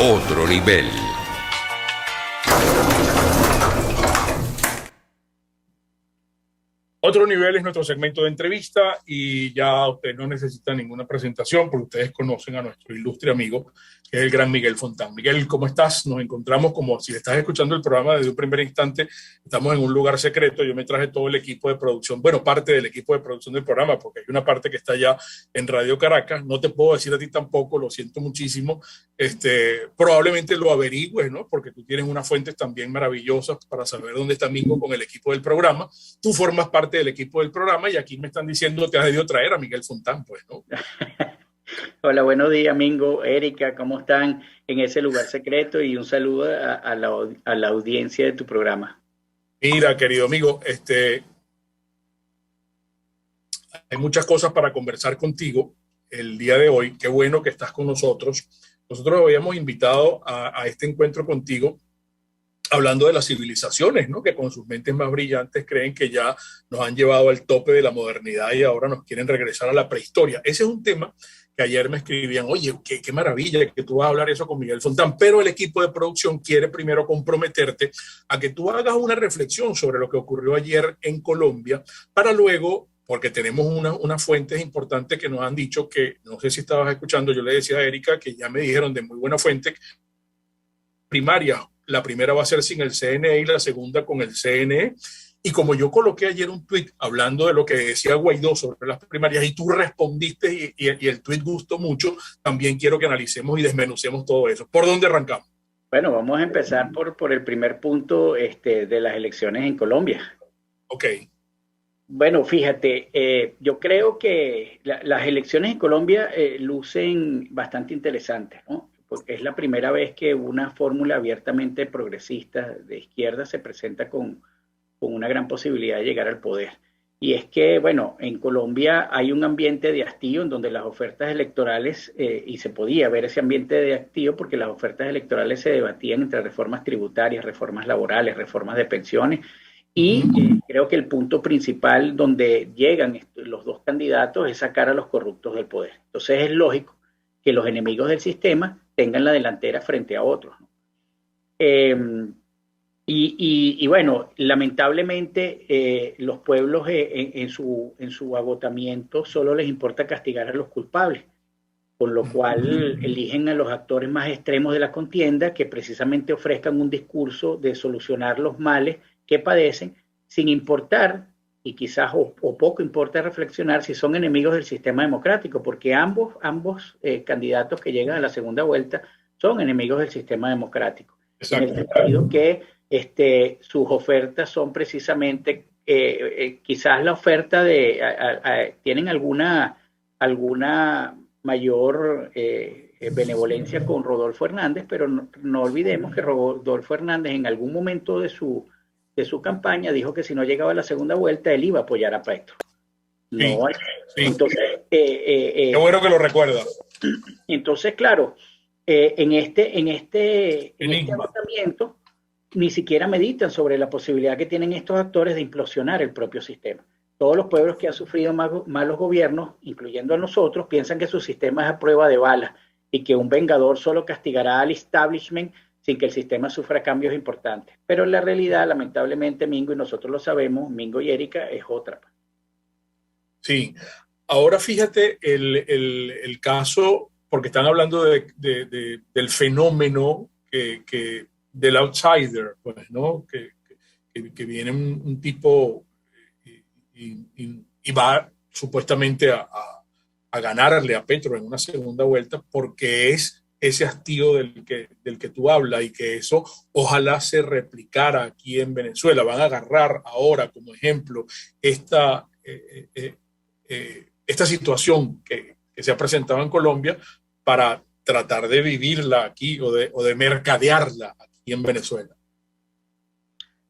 Otro nivel. Otro nivel es nuestro segmento de entrevista y ya usted no necesita ninguna presentación porque ustedes conocen a nuestro ilustre amigo, que es el gran Miguel Fontán. Miguel, ¿cómo estás? Nos encontramos como si estás escuchando el programa desde un primer instante. Estamos en un lugar secreto. Yo me traje todo el equipo de producción, bueno, parte del equipo de producción del programa, porque hay una parte que está ya en Radio Caracas. No te puedo decir a ti tampoco, lo siento muchísimo. Probablemente lo averigües, ¿no? Porque tú tienes unas fuentes también maravillosas para saber dónde está Mingo con el equipo del programa. Tú formas parte del equipo del programa y aquí me están diciendo te has debido traer a Miguel Fontán, pues, ¿no? Hola, buenos días, Mingo, Erika, ¿cómo están en ese lugar secreto? Y un saludo a la audiencia de tu programa. Mira, querido amigo, hay muchas cosas para conversar contigo el día de hoy. Qué bueno que estás con nosotros. Nosotros habíamos invitado a este encuentro contigo hablando de las civilizaciones, ¿no? Que con sus mentes más brillantes creen que ya nos han llevado al tope de la modernidad y ahora nos quieren regresar a la prehistoria. Ese es un tema que ayer me escribían, oye, qué maravilla que tú vas a hablar eso con Miguel Fontán, pero el equipo de producción quiere primero comprometerte a que tú hagas una reflexión sobre lo que ocurrió ayer en Colombia para luego, porque tenemos unas fuentes importantes que nos han dicho que, no sé si estabas escuchando, yo le decía a Erika que ya me dijeron de muy buena fuente, primaria. La primera va a ser sin el CNE y la segunda con el CNE. Y como yo coloqué ayer un tuit hablando de lo que decía Guaidó sobre las primarias y tú respondiste y el tuit gustó mucho, también quiero que analicemos y desmenucemos todo eso. ¿Por dónde arrancamos? Bueno, vamos a empezar por el primer punto de las elecciones en Colombia. Ok. Bueno, fíjate, yo creo que las elecciones en Colombia lucen bastante interesantes, ¿no? Porque es la primera vez que una fórmula abiertamente progresista de izquierda se presenta con una gran posibilidad de llegar al poder. Y es que, bueno, en Colombia hay un ambiente de hastío en donde las ofertas electorales, y se podía ver ese ambiente de hastío porque las ofertas electorales se debatían entre reformas tributarias, reformas laborales, reformas de pensiones, y creo que el punto principal donde llegan los dos candidatos es sacar a los corruptos del poder. Entonces es lógico que los enemigos del sistema tengan la delantera frente a otros, ¿no? Y bueno, lamentablemente los pueblos en su agotamiento solo les importa castigar a los culpables, con lo cual eligen a los actores más extremos de la contienda que precisamente ofrezcan un discurso de solucionar los males que padecen, sin importar, y quizás o poco importa reflexionar si son enemigos del sistema democrático, porque ambos candidatos que llegan a la segunda vuelta son enemigos del sistema democrático. Exacto. En el sentido que sus ofertas son precisamente, quizás la oferta tienen alguna mayor benevolencia con Rodolfo Hernández, pero no olvidemos que Rodolfo Hernández en algún momento de su campaña dijo que si no llegaba a la segunda vuelta él iba a apoyar a Petro. Sí, no, sí. Entonces, qué bueno que lo recuerda. Entonces, claro, en este agotamiento ni siquiera meditan sobre la posibilidad que tienen estos actores de implosionar el propio sistema. Todos los pueblos que han sufrido malos gobiernos, incluyendo a nosotros, piensan que su sistema es a prueba de balas y que un vengador solo castigará al establishment sin que el sistema sufra cambios importantes. Pero la realidad, lamentablemente, Mingo, y nosotros lo sabemos, Mingo y Erika, es otra. Sí. Ahora fíjate el caso, porque están hablando del fenómeno del outsider, pues, ¿no? Que viene un tipo y va supuestamente a ganarle a Petro en una segunda vuelta porque es ese hastío del que tú hablas y que eso ojalá se replicara aquí en Venezuela. Van a agarrar ahora como ejemplo esta situación que se ha presentado en Colombia para tratar de vivirla aquí o de mercadearla aquí en Venezuela.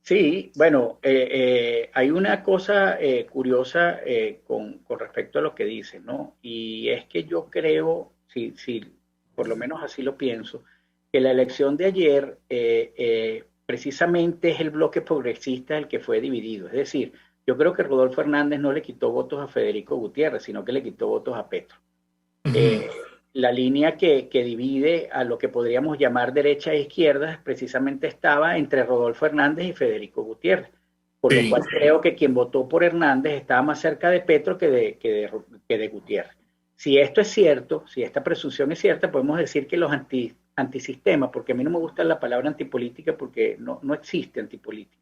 Sí, bueno, hay una cosa curiosa con respecto a lo que dices, ¿no? Y es que yo creo, si por lo menos así lo pienso, que la elección de ayer precisamente es el bloque progresista el que fue dividido. Es decir, yo creo que Rodolfo Hernández no le quitó votos a Federico Gutiérrez, sino que le quitó votos a Petro. la línea que divide a lo que podríamos llamar derecha e izquierda precisamente estaba entre Rodolfo Hernández y Federico Gutiérrez, por lo Sí. cual creo que quien votó por Hernández estaba más cerca de Petro que de Gutiérrez. Si esto es cierto, si esta presunción es cierta, podemos decir que los antisistemas, porque a mí no me gusta la palabra antipolítica porque no existe antipolítica.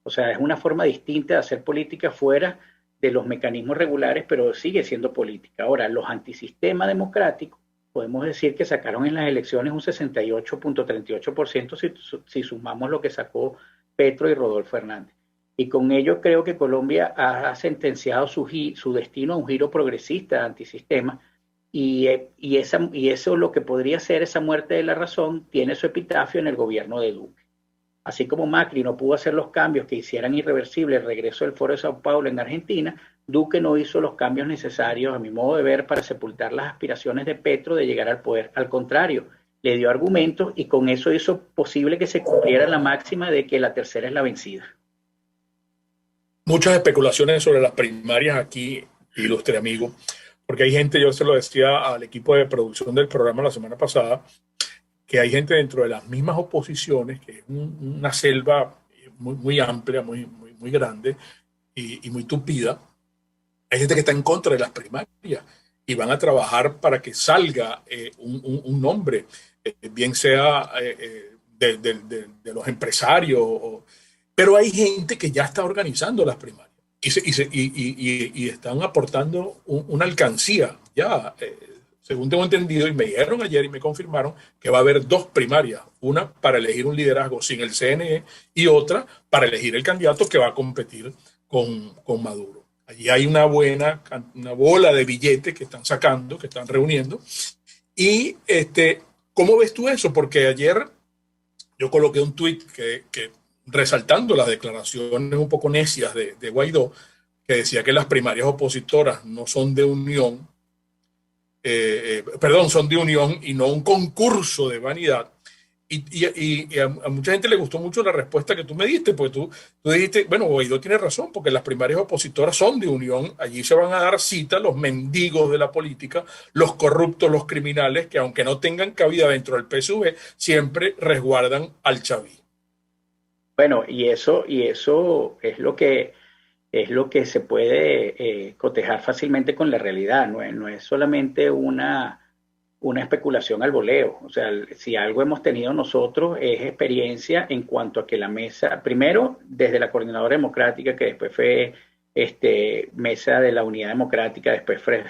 O sea, es una forma distinta de hacer política fuera de los mecanismos regulares, pero sigue siendo política. Ahora, los antisistemas democráticos, podemos decir que sacaron en las elecciones un 68.38% si sumamos lo que sacó Petro y Rodolfo Hernández. Y con ello creo que Colombia ha sentenciado su destino a un giro progresista antisistema, y eso lo que podría ser esa muerte de la razón tiene su epitafio en el gobierno de Duque. Así como Macri no pudo hacer los cambios que hicieran irreversible el regreso del Foro de Sao Paulo en Argentina, Duque no hizo los cambios necesarios, a mi modo de ver, para sepultar las aspiraciones de Petro de llegar al poder. Al contrario, le dio argumentos y con eso hizo posible que se cumpliera la máxima de que la tercera es la vencida. Muchas especulaciones sobre las primarias aquí, ilustre amigo, porque hay gente, yo se lo decía al equipo de producción del programa la semana pasada, que hay gente dentro de las mismas oposiciones, que es una selva muy amplia, muy grande y muy tupida. Hay gente que está en contra de las primarias y van a trabajar para que salga un nombre, bien sea de los empresarios, pero hay gente que ya está organizando las primarias y están aportando una alcancía ya. Según tengo entendido, y me dijeron ayer y me confirmaron que va a haber dos primarias, una para elegir un liderazgo sin el CNE y otra para elegir el candidato que va a competir con Maduro. Allí hay una bola de billetes que están sacando, que están reuniendo. Y ¿cómo ves tú eso? Porque ayer yo coloqué un tuit que resaltando las declaraciones un poco necias de Guaidó, que decía que las primarias opositoras no son de unión, son de unión y no un concurso de vanidad. Y a mucha gente le gustó mucho la respuesta que tú me diste, porque tú dijiste, bueno, Guaidó tiene razón, porque las primarias opositoras son de unión, allí se van a dar cita los mendigos de la política, los corruptos, los criminales, que aunque no tengan cabida dentro del PSV, siempre resguardan al chavismo. Bueno, y eso es lo que se puede cotejar fácilmente con la realidad, no es solamente una especulación al voleo. O sea, si algo hemos tenido nosotros es experiencia en cuanto a que la mesa, primero desde la Coordinadora Democrática, que después fue Mesa de la Unidad Democrática, después fue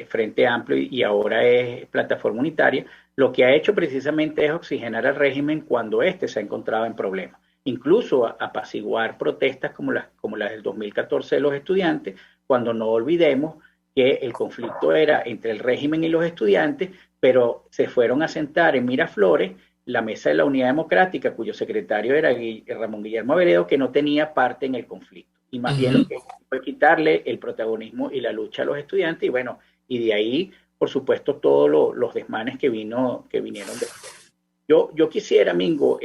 Frente Amplio y ahora es Plataforma Unitaria, lo que ha hecho precisamente es oxigenar al régimen cuando éste se ha encontrado en problemas. Incluso apaciguar protestas como las del 2014 de los estudiantes, cuando no olvidemos que el conflicto era entre el régimen y los estudiantes, pero se fueron a sentar en Miraflores la Mesa de la Unidad Democrática, cuyo secretario era Ramón Guillermo Averedo, que no tenía parte en el conflicto. Y más bien lo que fue quitarle el protagonismo y la lucha a los estudiantes, y bueno, y de ahí, por supuesto, todos los desmanes que vinieron después. Yo quisiera, Mingo,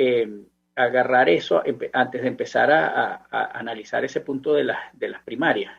agarrar eso antes de empezar a analizar ese punto de las primarias.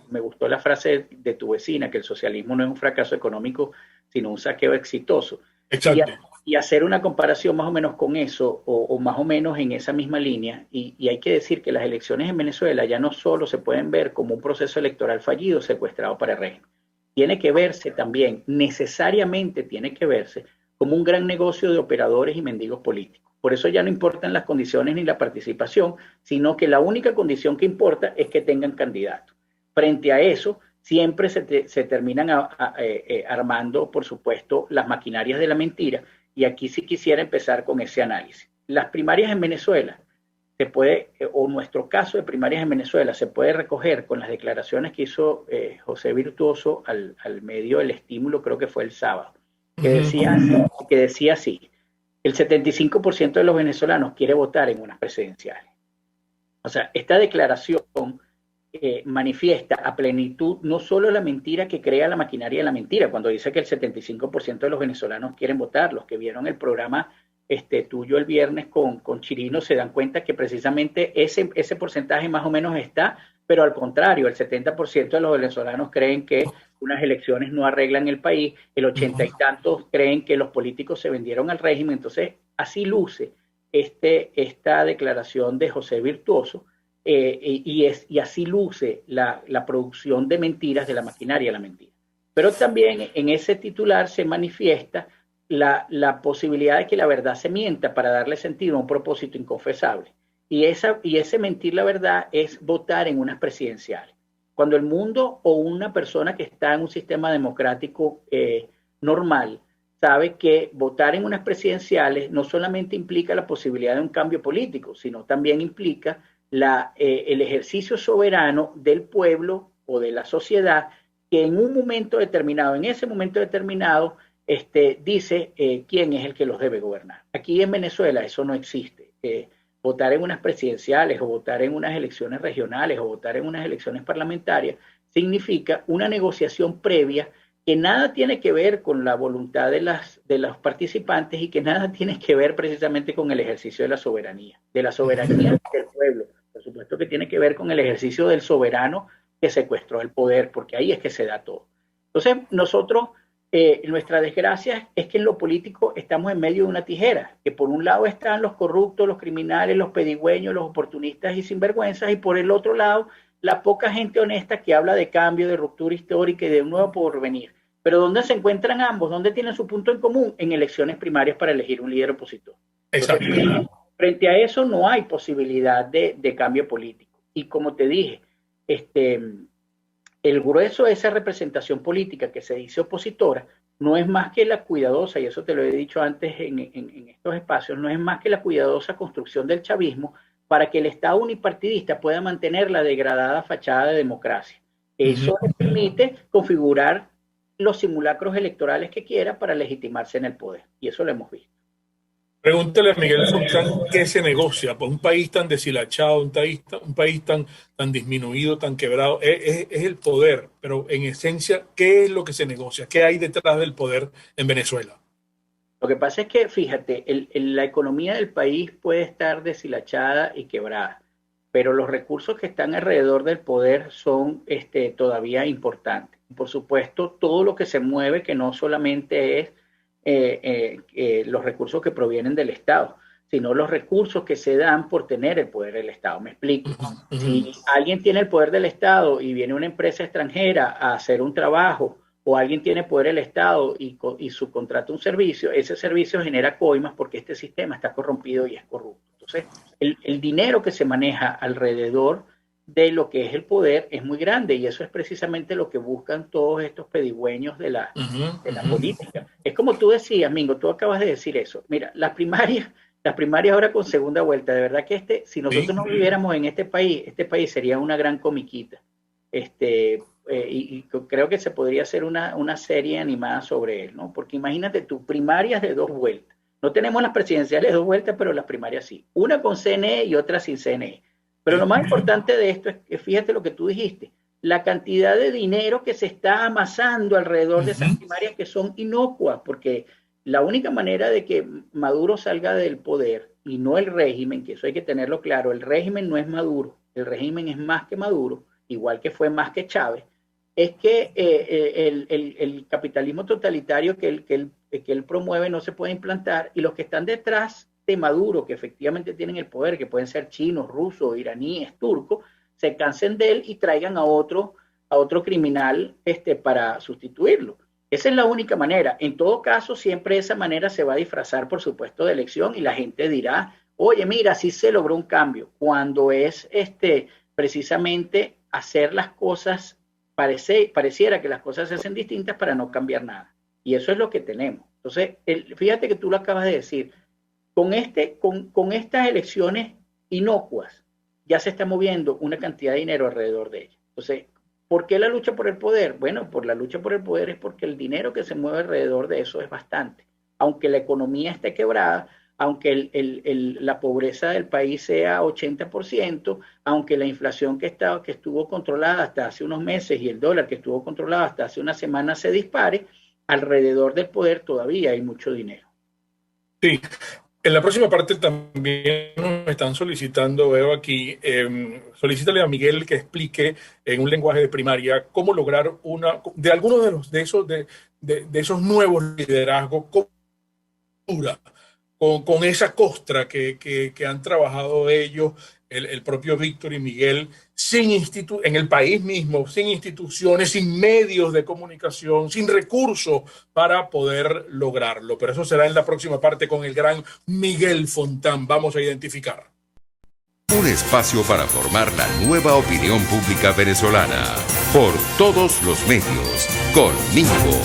Me gustó la frase de tu vecina, que el socialismo no es un fracaso económico, sino un saqueo exitoso. Exacto. Y hacer una comparación más o menos con eso, o más o menos en esa misma línea, y hay que decir que las elecciones en Venezuela ya no solo se pueden ver como un proceso electoral fallido secuestrado para el régimen, tiene que verse también, necesariamente tiene que verse, como un gran negocio de operadores y mendigos políticos. Por eso ya no importan las condiciones ni la participación, sino que la única condición que importa es que tengan candidatos. Frente a eso, siempre se terminan armando, por supuesto, las maquinarias de la mentira, y aquí sí quisiera empezar con ese análisis. Las primarias en Venezuela, o nuestro caso de primarias en Venezuela, se puede recoger con las declaraciones que hizo José Virtuoso al medio El Estímulo, creo que fue el sábado, que decía así: el 75% de los venezolanos quiere votar en unas presidenciales. O sea, esta declaración manifiesta a plenitud no solo la mentira que crea la maquinaria de la mentira, cuando dice que el 75% de los venezolanos quieren votar. Los que vieron el programa tuyo el viernes con Chirino se dan cuenta que precisamente ese porcentaje más o menos está pero al contrario, el 70% de los venezolanos creen que unas elecciones no arreglan el país, el 80 y tantos creen que los políticos se vendieron al régimen. Entonces, así luce esta declaración de José Virtuoso, y así luce la producción de mentiras de la maquinaria de la mentira. Pero también en ese titular se manifiesta la posibilidad de que la verdad se mienta para darle sentido a un propósito inconfesable. Y ese mentir la verdad es votar en unas presidenciales. Cuando el mundo o una persona que está en un sistema democrático normal sabe que votar en unas presidenciales no solamente implica la posibilidad de un cambio político, sino también implica el ejercicio soberano del pueblo o de la sociedad, que en un momento determinado, en ese momento determinado, dice quién es el que los debe gobernar. Aquí en Venezuela eso no existe. Votar en unas presidenciales o votar en unas elecciones regionales o votar en unas elecciones parlamentarias significa una negociación previa que nada tiene que ver con la voluntad de los participantes y que nada tiene que ver precisamente con el ejercicio de la soberanía del pueblo. Por supuesto que tiene que ver con el ejercicio del soberano que secuestró el poder, porque ahí es que se da todo. Entonces, nosotros, nuestra desgracia es que en lo político estamos en medio de una tijera, que por un lado están los corruptos, los criminales, los pedigüeños, los oportunistas y sinvergüenzas, y por el otro lado, la poca gente honesta que habla de cambio, de ruptura histórica y de un nuevo porvenir. Pero ¿dónde se encuentran ambos? ¿Dónde tienen su punto en común? En elecciones primarias para elegir un líder opositor. Entonces, frente a eso no hay posibilidad de cambio político. Y como te dije, el grueso de esa representación política que se dice opositora no es más que la cuidadosa, y eso te lo he dicho antes en estos espacios, no es más que la cuidadosa construcción del chavismo para que el Estado unipartidista pueda mantener la degradada fachada de democracia. Eso le permite configurar los simulacros electorales que quiera para legitimarse en el poder, y eso lo hemos visto. Pregúntale a Miguel Sultán qué se negocia, pues un país tan deshilachado, un país tan disminuido, tan quebrado, es el poder, pero en esencia, ¿qué es lo que se negocia? ¿Qué hay detrás del poder en Venezuela? Lo que pasa es que, fíjate, la economía del país puede estar deshilachada y quebrada, pero los recursos que están alrededor del poder son todavía importantes. Por supuesto, todo lo que se mueve, que no solamente es los recursos que provienen del Estado, sino los recursos que se dan por tener el poder del Estado. Me explico. Si alguien tiene el poder del Estado y viene una empresa extranjera a hacer un trabajo, o alguien tiene poder del Estado y subcontrata un servicio, ese servicio genera coimas porque este sistema está corrompido y es corrupto. Entonces, el dinero que se maneja alrededor de lo que es el poder es muy grande, y eso es precisamente lo que buscan todos estos pedigüeños de la política. Es como tú decías, Mingo, tú acabas de decir eso. Mira, las primarias ahora con segunda vuelta, de verdad que si nosotros no viviéramos en este país sería una gran comiquita. Y creo que se podría hacer una serie animada sobre él, ¿no? Porque imagínate tú, primarias de 2 vueltas. No tenemos las presidenciales de 2 vueltas, pero las primarias sí. Una con CNE y otra sin CNE. Pero lo más importante de esto es que, fíjate lo que tú dijiste, la cantidad de dinero que se está amasando alrededor de esas primarias, que son inocuas, porque la única manera de que Maduro salga del poder, y no el régimen, que eso hay que tenerlo claro, el régimen no es Maduro, el régimen es más que Maduro, igual que fue más que Chávez, es que el capitalismo totalitario que él promueve no se puede implantar, y los que están detrás de Maduro, que efectivamente tienen el poder, que pueden ser chinos, rusos, iraníes, turcos, se cansen de él y traigan a otro criminal para sustituirlo. Esa es la única manera. En todo caso, siempre esa manera se va a disfrazar, por supuesto, de elección, y la gente dirá, oye, mira, sí se logró un cambio, cuando es precisamente hacer las cosas, pareciera que las cosas se hacen distintas para no cambiar nada. Y eso es lo que tenemos. Entonces, fíjate que tú lo acabas de decir, con estas elecciones inocuas ya se está moviendo una cantidad de dinero alrededor de ellas. Entonces, ¿por qué la lucha por el poder? Bueno, por la lucha por el poder es porque el dinero que se mueve alrededor de eso es bastante. Aunque la economía esté quebrada, aunque la pobreza del país sea 80%, aunque la inflación que estuvo controlada hasta hace unos meses y el dólar que estuvo controlado hasta hace una semana se dispare, alrededor del poder todavía hay mucho dinero. Sí. En la próxima parte también nos están solicitando, veo aquí, solicítale a Miguel que explique en un lenguaje de primaria cómo lograr de algunos de esos nuevos liderazgos, con esa costra que han trabajado ellos, el propio Víctor y Miguel, en el país mismo, sin instituciones, sin medios de comunicación, sin recursos para poder lograrlo. Pero eso será en la próxima parte con el gran Miguel Fontán. Vamos a identificar. Un espacio para formar la nueva opinión pública venezolana. Por todos los medios. Con Mingo.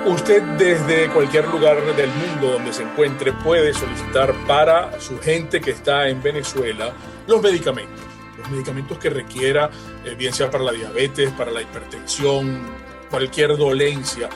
Usted desde cualquier lugar del mundo donde se encuentre puede solicitar para su gente que está en Venezuela los medicamentos que requiera, bien sea para la diabetes, para la hipertensión, cualquier dolencia,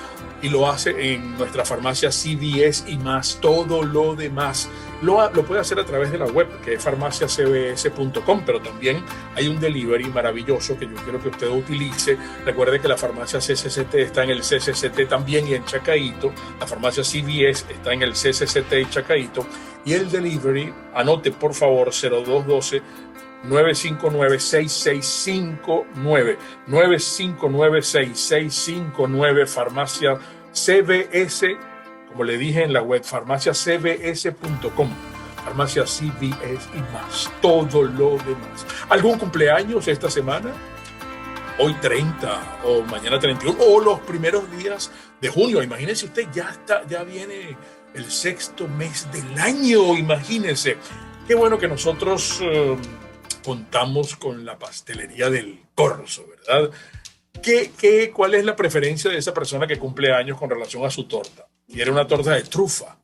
y lo hace en nuestra farmacia CVS y más. Todo lo demás lo puede hacer a través de la web, que es farmaciacbs.com, pero también hay un delivery maravilloso que yo quiero que usted utilice. Recuerde que la farmacia CCCT está en el CCCT también y en Chacaíto. La farmacia CVS está en el CCCT y Chacaíto. Y el delivery, anote por favor, 0212 959-6659, 959-6659, farmacia CBS, como le dije en la web, farmaciacbs.com, farmacia CBS y más, todo lo demás. ¿Algún cumpleaños esta semana? Hoy 30 o mañana 31 o los primeros días de junio. Imagínense usted, ya viene el sexto mes del año, imagínense. Qué bueno que nosotros contamos con la pastelería del Corso, ¿verdad? ¿Cuál es la preferencia de esa persona que cumple años con relación a su torta? Quiere una torta de trufa,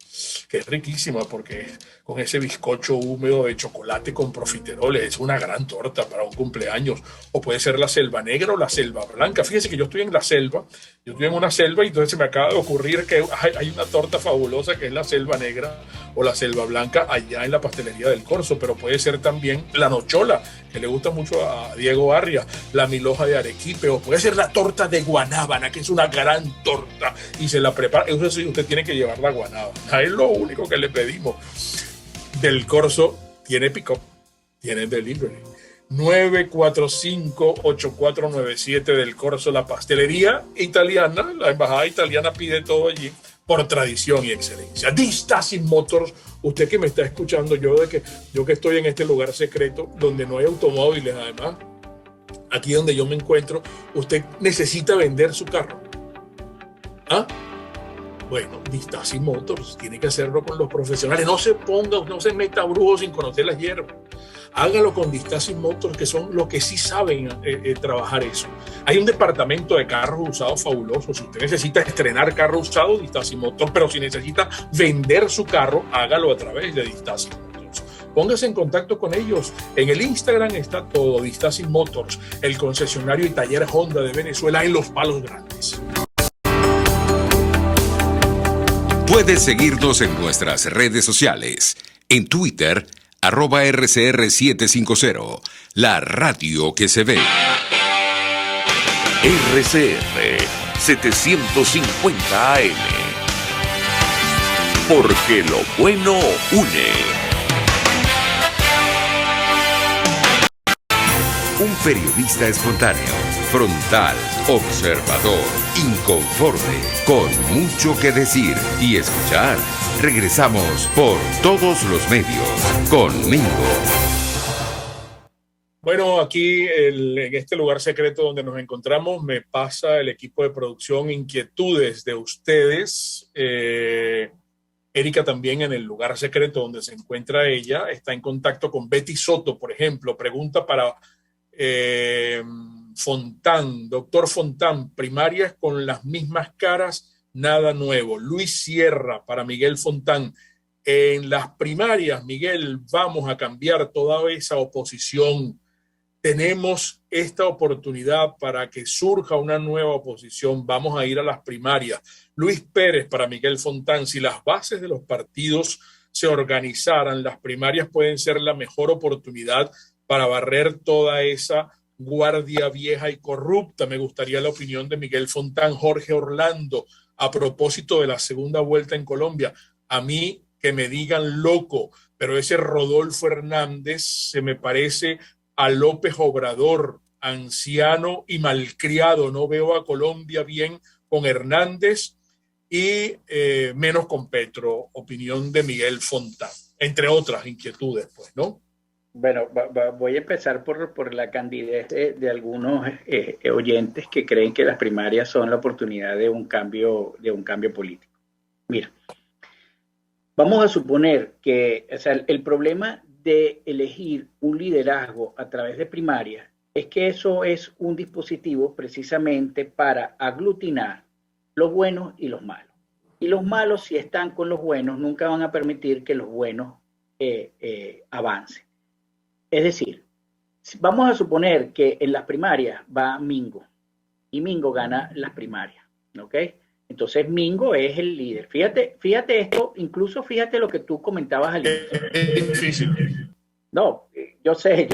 que es riquísima porque con ese bizcocho húmedo de chocolate con profiteroles es una gran torta para un cumpleaños. O puede ser la selva negra o la selva blanca. Fíjese que yo estoy en la selva, yo estoy en una selva y entonces se me acaba de ocurrir que hay una torta fabulosa que es la selva negra o la selva blanca allá en la pastelería del Corso, pero puede ser también la nochola, que le gusta mucho a Diego Arria, la milhoja de arequipe, o puede ser la torta de guanábana, que es una gran torta y se la prepara. Eso sí, usted tiene que llevar la guanábana, es lo único que le pedimos. Del Corso tiene pick-up, tiene delivery. 945-8497 del Corso, la pastelería italiana, la embajada italiana pide todo allí por tradición y excelencia. Distasin Motors, usted que me está escuchando, yo que estoy en este lugar secreto donde no hay automóviles, además, aquí donde yo me encuentro, usted necesita vender su carro. ¿Ah? Bueno, Distasin Motors tiene que hacerlo con los profesionales. No se meta brujo sin conocer las hierbas. Hágalo con Distasin Motors, que son los que sí saben trabajar eso. Hay un departamento de carros usados fabuloso. Si usted necesita estrenar carro usado, Distasin Motors, pero si necesita vender su carro, hágalo a través de Distasin Motors. Póngase en contacto con ellos. En el Instagram está todo, Distasin Motors, el concesionario y taller Honda de Venezuela en Los Palos Grandes. Puedes seguirnos en nuestras redes sociales. En Twitter, @RCR750, la radio que se ve. RCR 750 AM. Porque lo bueno une. Un periodista espontáneo, frontal, observador, inconforme, con mucho que decir y escuchar. Regresamos por todos los medios con Mingo. Bueno, aquí en este lugar secreto donde nos encontramos me pasa el equipo de producción inquietudes de ustedes. Erika también en el lugar secreto donde se encuentra ella está en contacto con Betty Soto, por ejemplo. Pregunta para Fontán, doctor Fontán, primarias con las mismas caras, nada nuevo. Luis Sierra para Miguel Fontán. En las primarias, Miguel, vamos a cambiar toda esa oposición. Tenemos esta oportunidad para que surja una nueva oposición. Vamos a ir a las primarias. Luis Pérez para Miguel Fontán. Si las bases de los partidos se organizaran, las primarias pueden ser la mejor oportunidad para barrer toda esa guardia vieja y corrupta. Me gustaría la opinión de Miguel Fontán. Jorge Orlando, a propósito de la segunda vuelta en Colombia, a mí que me digan loco, pero ese Rodolfo Hernández se me parece a López Obrador, anciano y malcriado. No veo a Colombia bien con Hernández y menos con Petro. Opinión de Miguel Fontán, entre otras inquietudes, pues, ¿no? Bueno, voy a empezar por la candidez de algunos oyentes que creen que las primarias son la oportunidad de un cambio político. Mira, vamos a suponer que, o sea, el problema de elegir un liderazgo a través de primarias es que eso es un dispositivo precisamente para aglutinar los buenos y los malos. Y los malos, si están con los buenos, nunca van a permitir que los buenos avancen. Es decir, vamos a suponer que en las primarias va Mingo y Mingo gana las primarias, ¿ok? Entonces Mingo es el líder. Fíjate esto, incluso fíjate lo que tú comentabas al inicio. Es difícil. No, yo sé.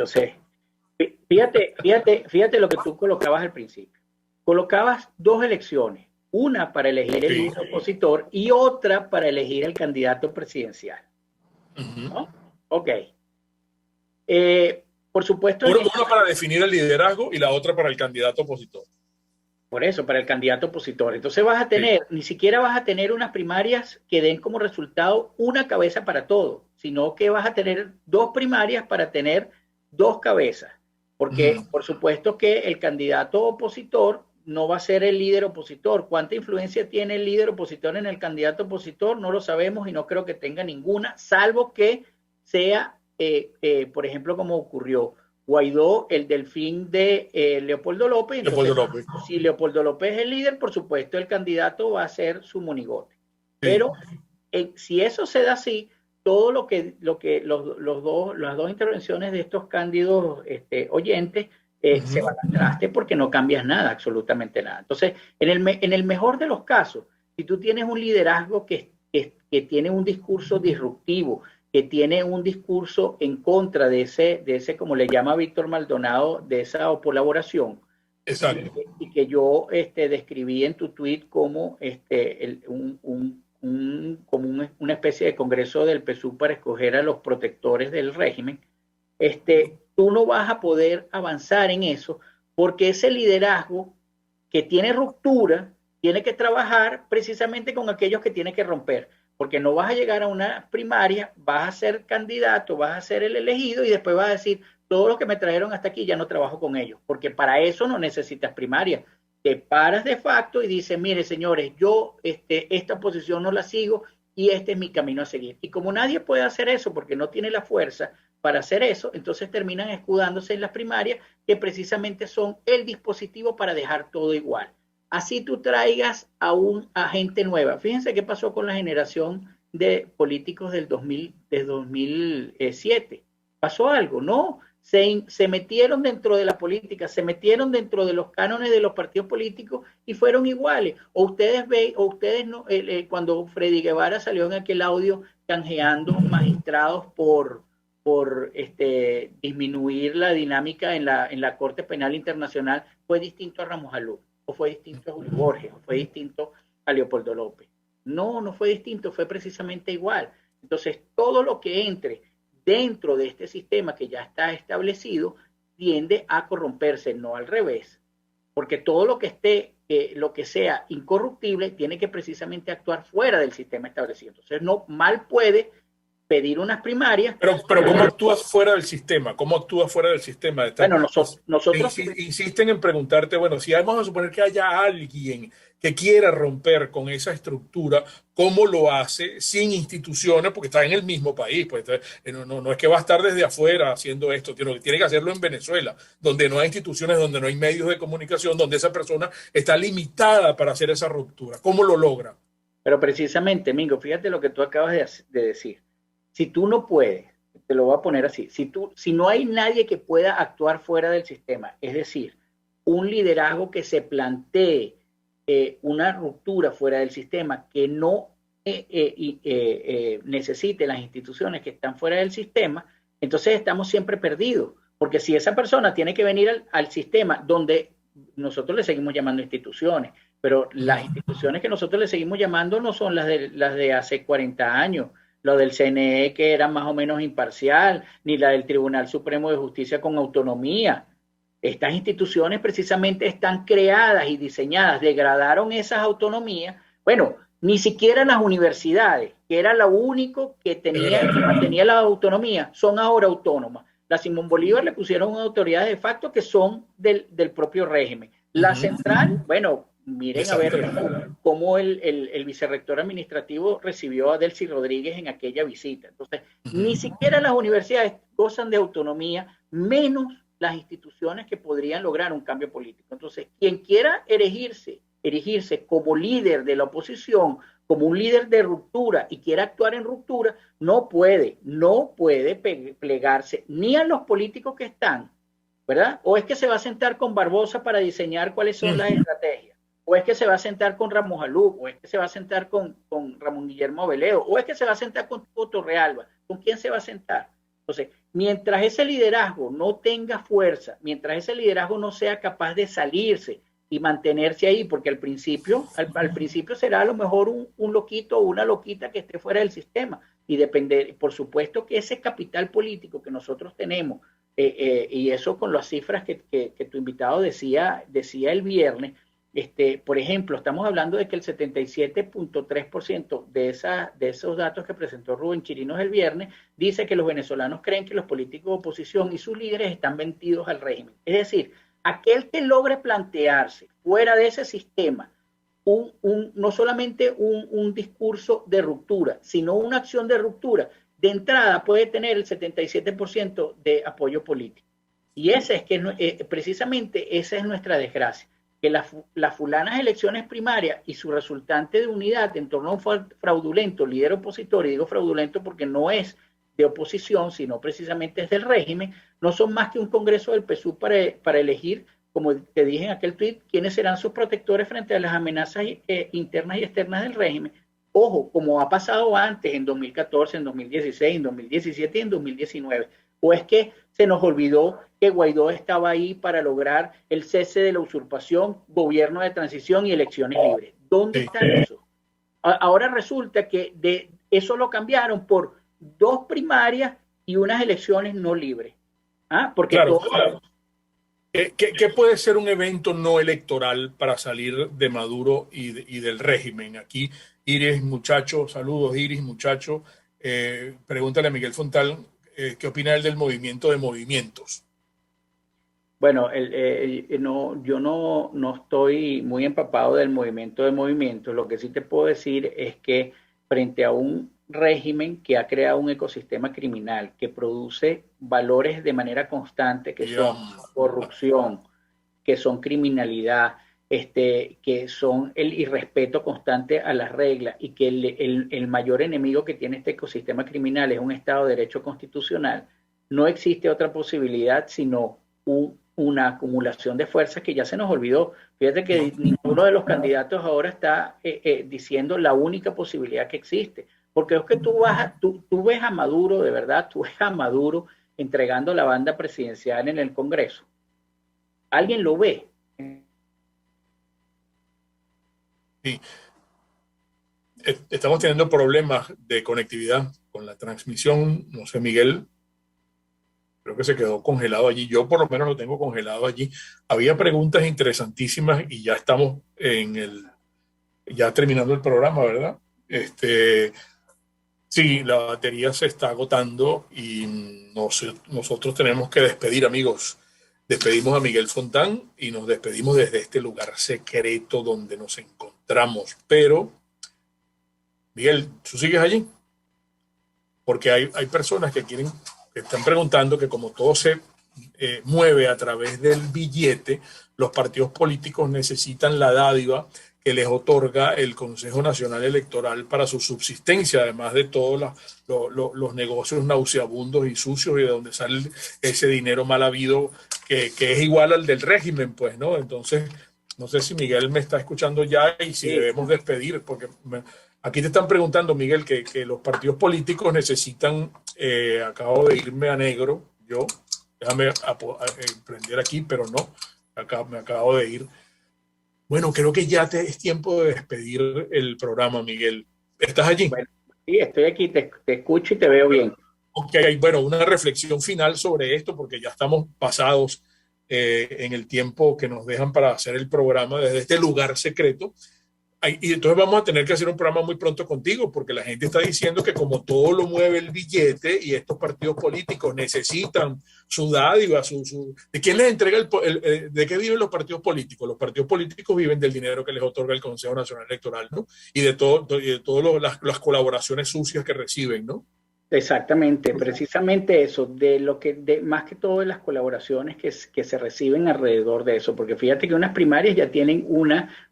Fíjate lo que tú colocabas al principio. Colocabas dos elecciones, una para elegir el líder opositor y otra para elegir el candidato presidencial. ¿No? Ok. Por supuesto. Una para definir el liderazgo y la otra para el candidato opositor. Por eso, para el candidato opositor. Entonces vas a tener, ni siquiera vas a tener unas primarias que den como resultado una cabeza para todo, sino que vas a tener dos primarias para tener dos cabezas. Porque, por supuesto que el candidato opositor no va a ser el líder opositor. ¿Cuánta influencia tiene el líder opositor en el candidato opositor? No lo sabemos y no creo que tenga ninguna, salvo que sea por ejemplo, como ocurrió Guaidó, el delfín de Leopoldo López. Entonces, si Leopoldo López es el líder, por supuesto, el candidato va a ser su monigote. Sí. Pero si eso se da así, todo las dos intervenciones de estos cándidos oyentes se van al traste porque no cambias nada, absolutamente nada. Entonces, en el mejor de los casos, si tú tienes un liderazgo que tiene un discurso disruptivo, que tiene un discurso en contra de ese, como le llama Víctor Maldonado, de esa colaboración. Exacto. Y que yo describí en tu tweet como una especie de congreso del PSUV para escoger a los protectores del régimen. Tú no vas a poder avanzar en eso porque ese liderazgo que tiene ruptura tiene que trabajar precisamente con aquellos que tiene que romper. Porque no vas a llegar a una primaria, vas a ser candidato, vas a ser el elegido y después vas a decir, todos los que me trajeron hasta aquí ya no trabajo con ellos, porque para eso no necesitas primaria. Te paras de facto y dices, mire señores, yo esta posición no la sigo y este es mi camino a seguir. Y como nadie puede hacer eso porque no tiene la fuerza para hacer eso, entonces terminan escudándose en las primarias que precisamente son el dispositivo para dejar todo igual. Así tú traigas a gente nueva. Fíjense qué pasó con la generación de políticos del 2007. ¿Pasó algo? No. Se metieron dentro de la política, se metieron dentro de los cánones de los partidos políticos y fueron iguales. O ustedes no, cuando Freddy Guevara salió en aquel audio canjeando magistrados por disminuir la dinámica en la Corte Penal Internacional, fue distinto a Ramos Alú, o fue distinto a Julio Borges, o fue distinto a Leopoldo López. No fue distinto, fue precisamente igual. Entonces, todo lo que entre dentro de este sistema que ya está establecido tiende a corromperse, no al revés. Porque todo lo que lo que sea incorruptible, tiene que precisamente actuar fuera del sistema establecido. Entonces, no mal puede pedir unas primarias. Pero ¿cómo actúas fuera del sistema? ¿Cómo actúas fuera del sistema? Bueno, nosotros insisten en preguntarte, bueno, si vamos a suponer que haya alguien que quiera romper con esa estructura, ¿cómo lo hace sin instituciones? Porque está en el mismo país, pues no es que va a estar desde afuera haciendo esto, tiene que hacerlo en Venezuela, donde no hay instituciones, donde no hay medios de comunicación, donde esa persona está limitada para hacer esa ruptura. ¿Cómo lo logra? Pero precisamente, Mingo, fíjate lo que tú acabas de decir. Si tú no puedes, te lo voy a poner así, si no hay nadie que pueda actuar fuera del sistema, es decir, un liderazgo que se plantee una ruptura fuera del sistema, que no necesite las instituciones que están fuera del sistema, entonces estamos siempre perdidos, Porque si esa persona tiene que venir al sistema donde nosotros le seguimos llamando instituciones, pero las instituciones que nosotros le seguimos llamando no son las de hace 40 años, lo del CNE que era más o menos imparcial, ni la del Tribunal Supremo de Justicia con autonomía. Estas instituciones precisamente están creadas y diseñadas, degradaron esas autonomías. Bueno, ni siquiera las universidades, que era lo único que mantenía la autonomía, son ahora autónomas. La Simón Bolívar le pusieron autoridades de facto que son del propio régimen. La central, bueno, miren a ver cómo el vicerrector administrativo recibió a Delcy Rodríguez en aquella visita. Entonces, ni siquiera las universidades gozan de autonomía, menos las instituciones que podrían lograr un cambio político. Entonces, quien quiera erigirse como líder de la oposición, como un líder de ruptura y quiera actuar en ruptura, no puede plegarse ni a los políticos que están, ¿verdad? O es que se va a sentar con Barbosa para diseñar cuáles son las estrategias, o es que se va a sentar con Ramos Alú, o es que se va a sentar con Ramón Guillermo Veleo, o es que se va a sentar con Torrealba. ¿Con quién se va a sentar? Entonces, mientras ese liderazgo no tenga fuerza, mientras ese liderazgo no sea capaz de salirse y mantenerse ahí, porque al principio será a lo mejor un loquito o una loquita que esté fuera del sistema, y depender, por supuesto que ese capital político que nosotros tenemos, y eso con las cifras que tu invitado decía el viernes, por ejemplo, estamos hablando de que el 77.3% de esos datos que presentó Rubén Chirinos el viernes dice que los venezolanos creen que los políticos de oposición y sus líderes están vendidos al régimen. Es decir, aquel que logre plantearse fuera de ese sistema no solamente un discurso de ruptura, sino una acción de ruptura, de entrada puede tener el 77% de apoyo político. Y precisamente esa es nuestra desgracia, que las fulanas elecciones primarias y su resultante de unidad en torno a un fraudulento líder opositor, y digo fraudulento porque no es de oposición, sino precisamente es del régimen, no son más que un congreso del PSUV para elegir, como te dije en aquel tuit, quiénes serán sus protectores frente a las amenazas internas y externas del régimen. Ojo, como ha pasado antes, en 2014, en 2016, en 2017 y en 2019. ¿O es que se nos olvidó que Guaidó estaba ahí para lograr el cese de la usurpación, gobierno de transición y elecciones libres? ¿Dónde está eso? Ahora resulta que de eso lo cambiaron por 2 primarias y unas elecciones no libres. Porque claro. ¿Qué puede ser un evento no electoral para salir de Maduro y del régimen? Aquí Iris, muchacho, saludos Iris, muchacho. Pregúntale a Miguel Fontal, ¿qué opina él del movimiento de movimientos? Bueno, yo no estoy muy empapado del movimiento de movimientos. Lo que sí te puedo decir es que frente a un régimen que ha creado un ecosistema criminal que produce valores de manera constante que son corrupción, que son criminalidad, que son el irrespeto constante a las reglas, y que el mayor enemigo que tiene este ecosistema criminal es un Estado de Derecho constitucional, no existe otra posibilidad sino una acumulación de fuerzas que ya se nos olvidó. Fíjate que ninguno de los candidatos ahora está diciendo la única posibilidad que existe. Porque es que tú ves a Maduro, de verdad, tú ves a Maduro entregando la banda presidencial en el Congreso. ¿Alguien lo ve? Sí. Estamos teniendo problemas de conectividad con la transmisión. No sé, Miguel, creo que se quedó congelado allí. Yo por lo menos lo tengo congelado allí. Había preguntas interesantísimas y ya estamos ya terminando el programa, ¿verdad? Sí, la batería se está agotando y nosotros tenemos que despedir, amigos. Despedimos a Miguel Fontán y nos despedimos desde este lugar secreto donde nos encontramos. Pero, Miguel, ¿tú sigues allí? Porque hay personas que están preguntando que como todo se mueve a través del billete, los partidos políticos necesitan la dádiva que les otorga el Consejo Nacional Electoral para su subsistencia, además de todos los negocios nauseabundos y sucios y de donde sale ese dinero mal habido que es igual al del régimen, pues, ¿no? Entonces, no sé si Miguel me está escuchando ya y si debemos despedir, porque aquí te están preguntando, Miguel, que los partidos políticos necesitan, acabo de irme a negro, yo, Déjame prender aquí, pero no, me acabo de ir. Bueno, creo que ya es tiempo de despedir el programa, Miguel. ¿Estás allí? Bueno, sí, estoy aquí, te escucho y te veo bien. Ok, bueno, una reflexión final sobre esto, porque ya estamos pasados en el tiempo que nos dejan para hacer el programa desde este lugar secreto. Y entonces vamos a tener que hacer un programa muy pronto contigo, porque la gente está diciendo que como todo lo mueve el billete y estos partidos políticos necesitan su dádiva, ¿de quién les entrega de qué viven los partidos políticos? Los partidos políticos viven del dinero que les otorga el Consejo Nacional Electoral, ¿no? Y de todas las colaboraciones sucias que reciben, ¿no? Exactamente, precisamente eso, más que todo de las colaboraciones que se reciben alrededor de eso, porque fíjate que unas primarias ya tienen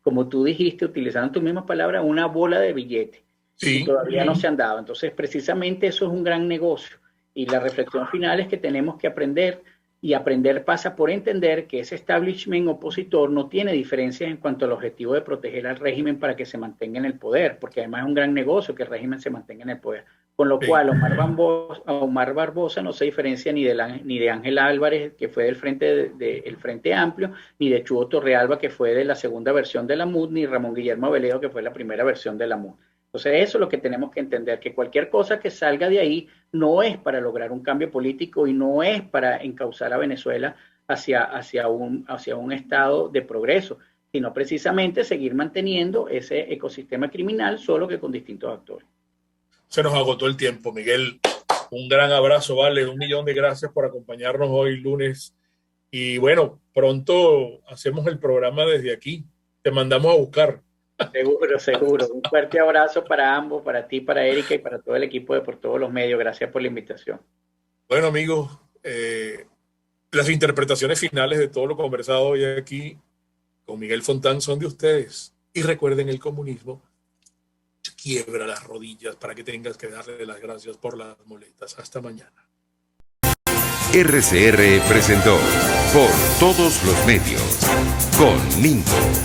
como tú dijiste, utilizando tu misma palabra, una bola de billete, sí, y todavía no se han dado. Entonces, precisamente eso es un gran negocio, y la reflexión final es que tenemos que aprender, y aprender pasa por entender que ese establishment opositor no tiene diferencias en cuanto al objetivo de proteger al régimen para que se mantenga en el poder, porque además es un gran negocio que el régimen se mantenga en el poder. Con lo cual, Omar Barbosa no se diferencia ni de Ángel Álvarez, que fue del Frente Amplio, ni de Chugo Torrealba, que fue de la segunda versión de la MUD, ni Ramón Guillermo Aveledo, que fue la primera versión de la MUD. Entonces, eso es lo que tenemos que entender, que cualquier cosa que salga de ahí no es para lograr un cambio político y no es para encauzar a Venezuela hacia un estado de progreso, sino precisamente seguir manteniendo ese ecosistema criminal, solo que con distintos actores. Se nos agotó el tiempo, Miguel. Un gran abrazo, vale. 1.000.000 de gracias por acompañarnos hoy lunes. Y bueno, pronto hacemos el programa desde aquí. Te mandamos a buscar. Seguro, seguro. Un fuerte abrazo para ambos, para ti, para Erika y para todo el equipo de Por Todos los Medios. Gracias por la invitación. Bueno, amigos, las interpretaciones finales de todo lo conversado hoy aquí con Miguel Fontán son de ustedes. Y recuerden, el comunismo quiebra las rodillas para que tengas que darle las gracias por las muletas. Hasta mañana. RCR presentó Por Todos los Medios con Mingo.